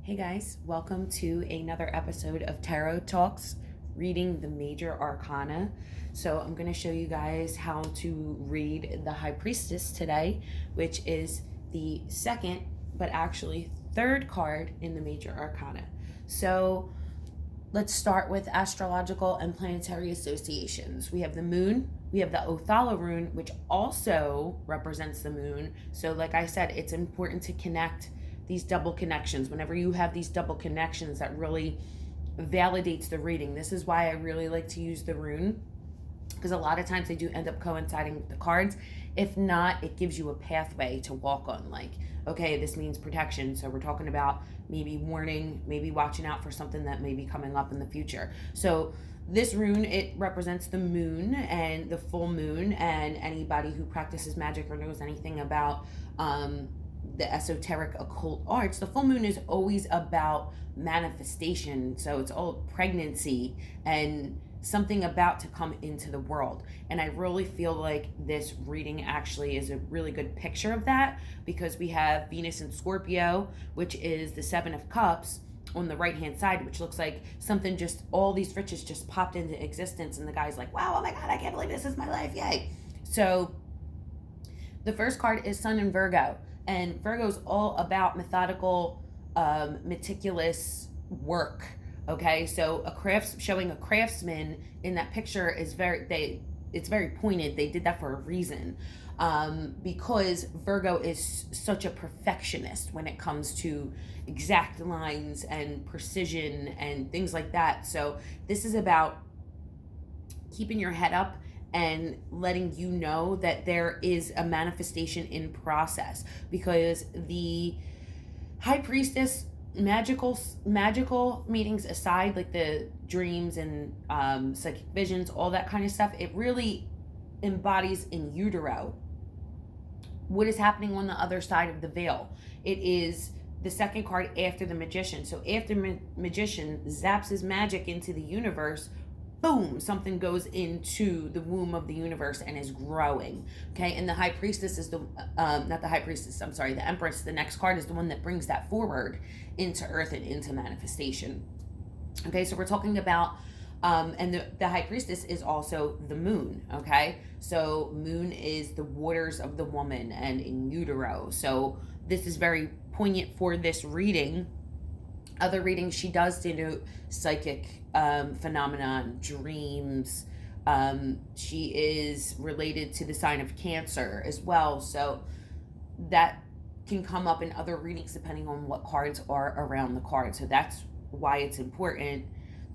Hey guys, welcome to another episode of Tarot Talks, reading the major arcana. So I'm going to show you guys how to read the High Priestess today, which is the second, but actually third card in the major arcana. So let's start with astrological and planetary associations. We have the moon, we have the Othala rune, which also represents the moon. So like I said, it's important to connect these double connections. Whenever you have these double connections, that really validates the reading. This is why I really like to use the rune, because a lot of times they do end up coinciding with the cards. If not, it gives you a pathway to walk on. Like, okay, this means protection, so we're talking about maybe warning, maybe watching out for something that may be coming up in the future. So this rune, it represents the moon and the full moon, and anybody who practices magic or knows anything about the esoteric occult arts, the full moon is always about manifestation. So it's all pregnancy and something about to come into the world. And I really feel like this reading actually is a really good picture of that, because we have Venus in Scorpio, which is the Seven of Cups on the right hand side, which looks like something, just all these riches just popped into existence, and the guy's like, wow, oh my god, I can't believe this is my life, yay. So the first card is Sun in Virgo, and Virgo's all about methodical, meticulous work. Okay, so showing a craftsman in that picture is it's very pointed. They did that for a reason, because Virgo is such a perfectionist when it comes to exact lines and precision and things like that. So this is about keeping your head up and letting you know that there is a manifestation in process, because the High Priestess, magical meetings aside, like the dreams and psychic visions, all that kind of stuff, it really embodies in utero what is happening on the other side of the veil. It is the second card after the Magician. So after Magician zaps his magic into the universe, boom, something goes into the womb of the universe and is growing. Okay, and the High Priestess is the not the High Priestess, I'm sorry, the Empress, the next card, is the one that brings that forward into earth and into manifestation. Okay, so we're talking about and the High Priestess is also the moon. Okay, so moon is the waters of the woman and in utero. So this is very poignant for this reading. Other readings, she does denote psychic phenomenon, dreams. She is related to the sign of Cancer as well. So that can come up in other readings depending on what cards are around the card. So that's why it's important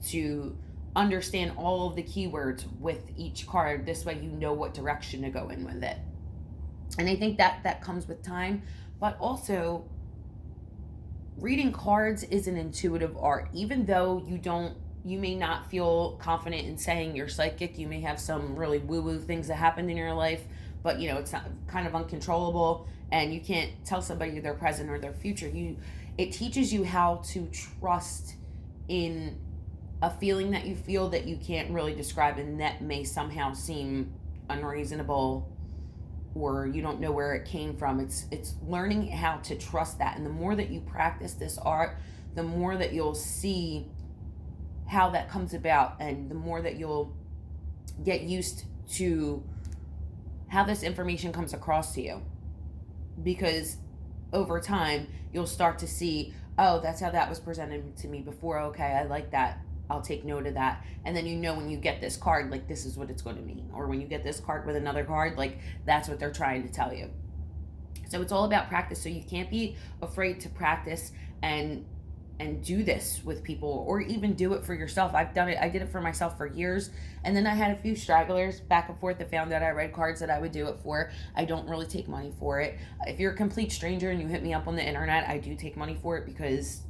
to understand all of the keywords with each card. This way you know what direction to go in with it. And I think that comes with time, but also reading cards is an intuitive art. Even though you may not feel confident in saying you're psychic, you may have some really woo-woo things that happened in your life, but it's not, kind of uncontrollable, and you can't tell somebody their present or their future. It teaches you how to trust in a feeling that you feel that you can't really describe, and that may somehow seem unreasonable, or you don't know where it came from. It's learning how to trust that. And the more that you practice this art, the more that you'll see how that comes about, and the more that you'll get used to how this information comes across to you. Because over time, you'll start to see, oh, that's how that was presented to me before. Okay, I like that. I'll take note of that. And then when you get this card, like, this is what it's going to mean. Or when you get this card with another card, like, that's what they're trying to tell you. So it's all about practice. So you can't be afraid to practice and do this with people, or even do it for yourself. I've done it. I did it for myself for years, and then I had a few stragglers back and forth that found out I read cards that I would do it for. I don't really take money for it. If you're a complete stranger and you hit me up on the internet, I do take money for it, because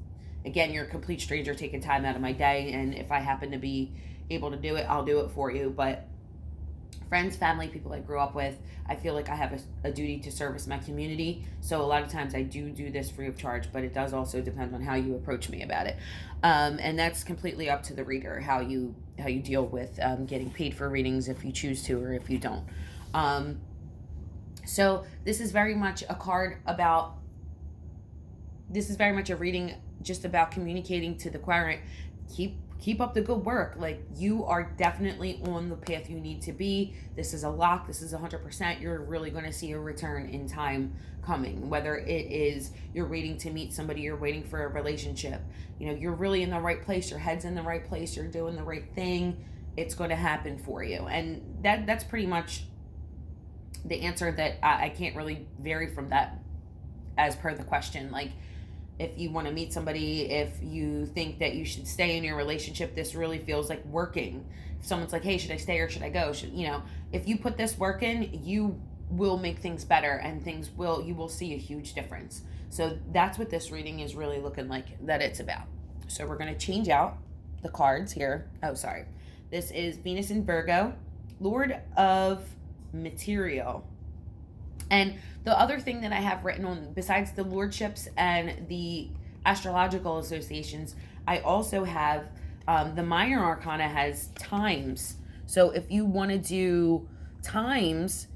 again, you're a complete stranger taking time out of my day, and if I happen to be able to do it, I'll do it for you. But friends, family, people I grew up with, I feel like I have a duty to service my community. So a lot of times I do this free of charge, but it does also depend on how you approach me about it. And that's completely up to the reader, how you deal with getting paid for readings, if you choose to or if you don't. So this is very much a card about this is very much a reading just about communicating to the querent. Keep up the good work. Like, you are definitely on the path you need to be. This is a lock. This is 100%. You're really going to see a return in time coming. Whether it is you're waiting to meet somebody, you're waiting for a relationship. You know, you're really in the right place. Your head's in the right place. You're doing the right thing. It's going to happen for you. And that's pretty much the answer. That I can't really vary from that as per the question. Like, if you want to meet somebody, if you think that you should stay in your relationship, this really feels like working. If someone's like, hey, should I stay or should I go? If you put this work in, you will make things better, and you will see a huge difference. So that's what this reading is really looking like that it's about. So we're going to change out the cards here. Oh, sorry. This is Venus in Virgo, Lord of Material. And the other thing that I have written on, besides the lordships and the astrological associations, I also have the minor arcana has times. So if you want to do times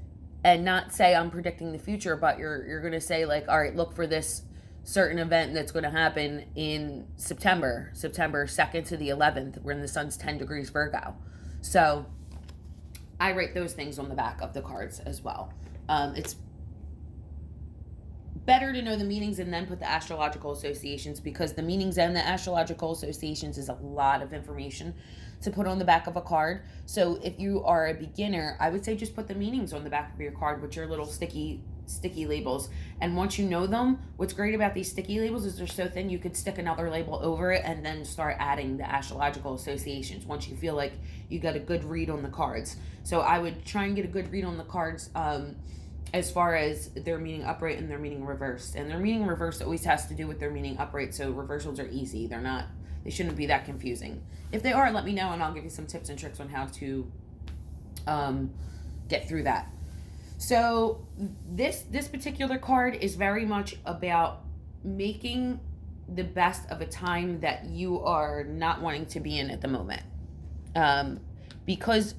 and not say I'm predicting the future, but you're going to say, like, all right, look for this certain event that's going to happen in September 2nd to the 11th, when the sun's 10 degrees Virgo. So I write those things on the back of the cards as well. It's better to know the meanings and then put the astrological associations, because the meanings and the astrological associations is a lot of information to put on the back of a card. So if you are a beginner, I would say just put the meanings on the back of your card with your little sticky labels. And once you know them, what's great about these sticky labels is they're so thin, you could stick another label over it and then start adding the astrological associations once you feel like you got a good read on the cards. So I would try and get a good read on the cards, as far as their meaning upright and their meaning reversed. And their meaning reversed always has to do with their meaning upright, so reversals are easy. They shouldn't be that confusing. If they are, let me know and I'll give you some tips and tricks on how to get through that. So this particular card is very much about making the best of a time that you are not wanting to be in at the moment. Because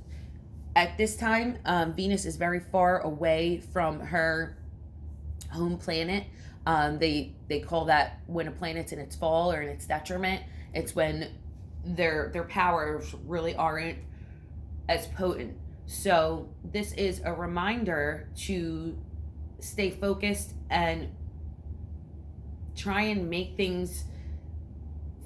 at this time, Venus is very far away from her home planet. They call that when a planet's in its fall or in its detriment. It's when their powers really aren't as potent. So this is a reminder to stay focused and try and make things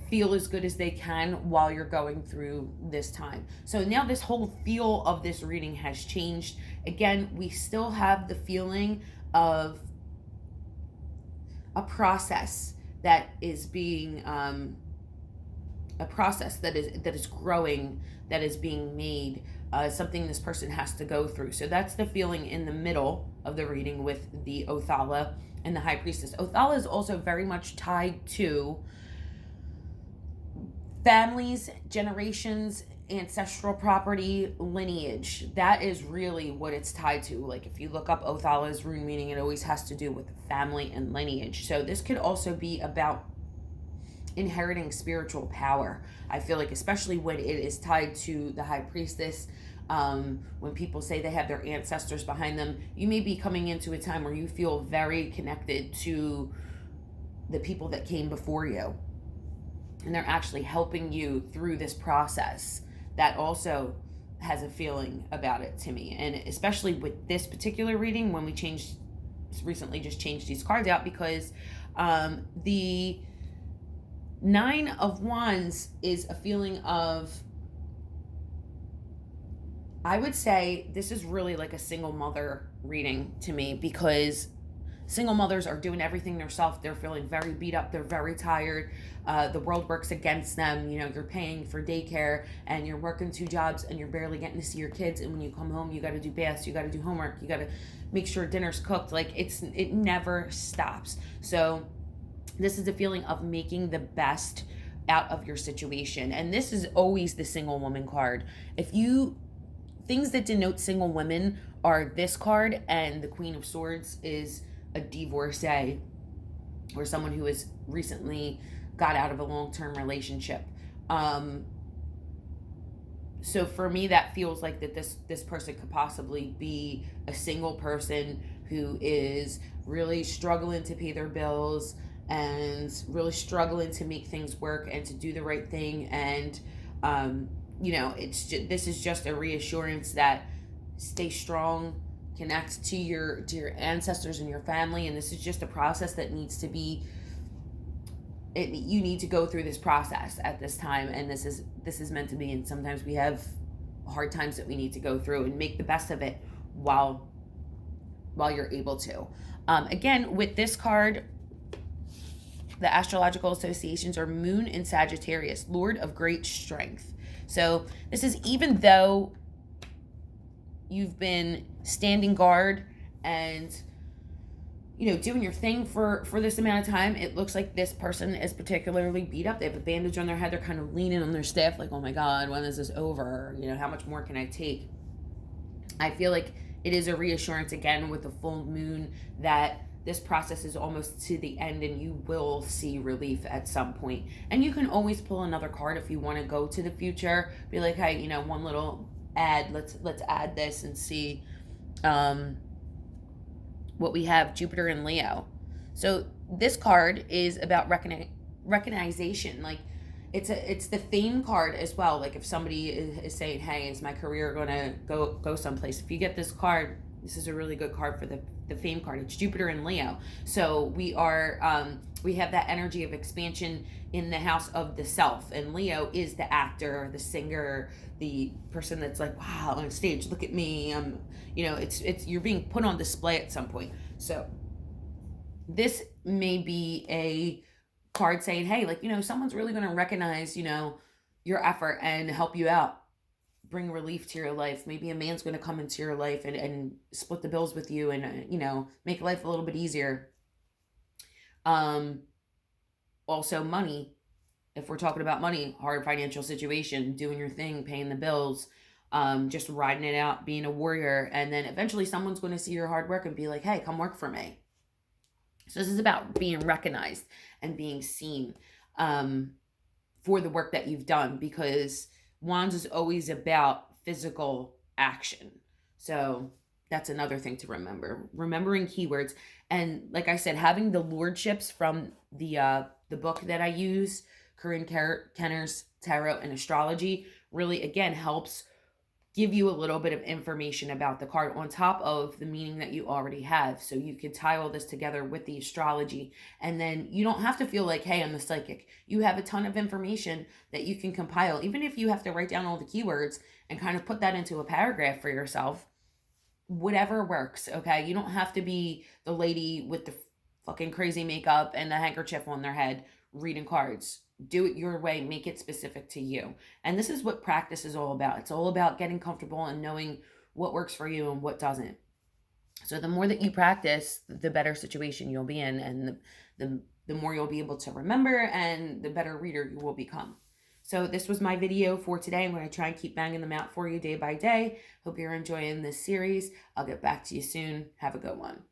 feel as good as they can while you're going through this time. So now this whole feel of this reading has changed. Again, we still have the feeling of a process that is being a process that is growing, that is being made, something this person has to go through. So that's the feeling in the middle of the reading with the Othala and the High Priestess. Othala is also very much tied to families, generations, ancestral property, lineage. That is really what it's tied to. Like, if you look up Othala's rune meaning, it always has to do with family and lineage. So this could also be about inheriting spiritual power. I feel like, especially when it is tied to the High Priestess, when people say they have their ancestors behind them, you may be coming into a time where you feel very connected to the people that came before you, and they're actually helping you through this process. That also has a feeling about it to me. And especially with this particular reading, when we recently just changed these cards out, because the Nine of Wands is a feeling of, I would say this is really like a single mother reading to me, because single mothers are doing everything themselves. They're feeling very beat up. They're very tired. The world works against them. You know, you're paying for daycare and you're working 2 jobs and you're barely getting to see your kids. And when you come home, you got to do baths. You got to do homework. You got to make sure dinner's cooked. Like, it never stops. So this is a feeling of making the best out of your situation. And this is always the single woman card. Things that denote single women are this card, and the Queen of Swords is a divorcee or someone who has recently got out of a long-term relationship. So for me, that feels like that this person could possibly be a single person who is really struggling to pay their bills and really struggling to make things work and to do the right thing. And this is just a reassurance that stay strong, connect to your ancestors and your family, and this is just a process that needs to be you need to go through this process at this time, and this is meant to be. And sometimes we have hard times that we need to go through, and make the best of it while you're able to. Again, with this card, the astrological associations are Moon in Sagittarius, Lord of great strength. So this is, even though you've been standing guard and doing your thing for this amount of time, it looks like this person is particularly beat up. They have a bandage on their head. They're kind of leaning on their staff like, oh my God, when is this over? How much more can I take? I feel like it is a reassurance, again, with the full moon, that this process is almost to the end and you will see relief at some point. And you can always pull another card if you want to go to the future. Be like, hey, one little add, let's add this and see what we have. Jupiter and Leo. So this card is about recognition. Like, it's the fame card as well. Like, if somebody is saying, hey, is my career gonna go someplace, if you get this card, this is a really good card for the fame card. It's Jupiter and Leo. So we are we have that energy of expansion in the house of the self, and Leo is the actor, the singer, the person that's like, wow, on stage, look at me. It's you're being put on display at some point. So this may be a card saying, hey, like, someone's really going to recognize, your effort and help you out, bring relief to your life. Maybe a man's going to come into your life and split the bills with you and, make life a little bit easier. Also money. If we're talking about money, hard financial situation, doing your thing, paying the bills, just riding it out, being a warrior. And then eventually someone's going to see your hard work and be like, hey, come work for me. So this is about being recognized and being seen for the work that you've done, because Wands is always about physical action. So that's another thing to remember. Remembering keywords. And like I said, having the lordships from the book that I use, Corinne Kenner's Tarot and Astrology, really, again, helps give you a little bit of information about the card on top of the meaning that you already have. So you can tie all this together with the astrology, and then you don't have to feel like, hey, I'm the psychic. You have a ton of information that you can compile, even if you have to write down all the keywords and kind of put that into a paragraph for yourself. Whatever works, okay? You don't have to be the lady with the fucking crazy makeup and the handkerchief on their head reading cards. Do it your way, make it specific to you. And this is what practice is all about. It's all about getting comfortable and knowing what works for you and what doesn't. So the more that you practice, the better situation you'll be in, and the more you'll be able to remember, and the better reader you will become. So this was my video for today. I'm going to try and keep banging them out for you day by day. Hope you're enjoying this series. I'll get back to you soon. Have a good one.